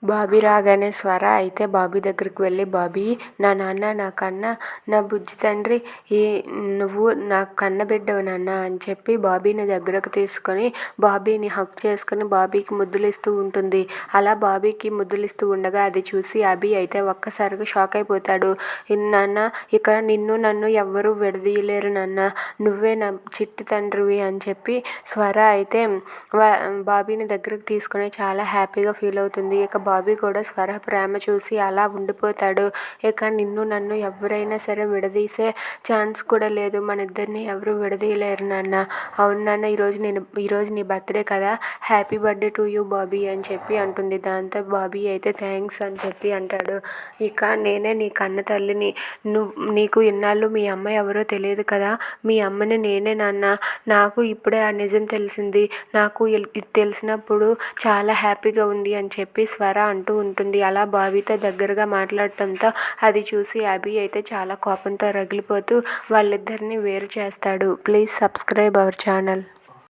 బాబీ రాగానే స్వర అయితే బాబీ దగ్గరికి వెళ్ళి, బాబీ నా నాన్న, నా కన్న, నా బుజ్జి తండ్రి, నువ్వు నా కన్న బిడ్డవు నాన్న అని చెప్పి బాబీని దగ్గరకు తీసుకొని బాబీని హగ్ చేసుకుని బాబీకి ముద్దులిస్తూ ఉంటుంది. అలా బాబీకి ముద్దులిస్తూ ఉండగా అది చూసి అభి అయితే ఒక్కసారిగా షాక్ అయిపోతాడు. నాన్న, ఇక నిన్ను నన్ను ఎవ్వరూ విడదీయలేరు నాన్న, నువ్వే నా చిట్టి తండ్రివి అని చెప్పి స్వర అయితే బాబీని దగ్గరకు తీసుకొని చాలా హ్యాపీగా ఫీల్ అవుతుంది. ఇక బాబీ కూడా స్వర ప్రేమ చూసి అలా ఉండిపోతాడు. ఇక నిన్ను నన్ను ఎవరైనా సరే విడదీసే ఛాన్స్ కూడా లేదు, మన ఇద్దరిని ఎవరు విడదీయలేరు నాన్న. అవును నాన్న, ఈరోజు నీ బర్త్డే కదా, happy birthday to you Bobby అని చెప్పి అంటుంది. దాంతో బాబీ అయితే థ్యాంక్స్ అని చెప్పి అంటాడు. ఇక నేనే నీ కన్న తల్లిని, నీకు ఇన్నాళ్ళు మీ అమ్మ ఎవరో తెలియదు కదా, మీ అమ్మని నేనే నాన్న. నాకు ఇప్పుడే ఆ నిజం తెలిసింది, నాకు ఇది తెలిసినప్పుడు చాలా హ్యాపీగా ఉంది అని చెప్పి స్వర అంటూ ఉంటుంది. అలా బాబీతో దగ్గరగా మాట్లాడటంతో అది చూసి అభి అయితే చాలా కోపంతో రగిలిపోతూ వాళ్ళిద్దరిని వేరు చేస్తాడు. Please subscribe our channel.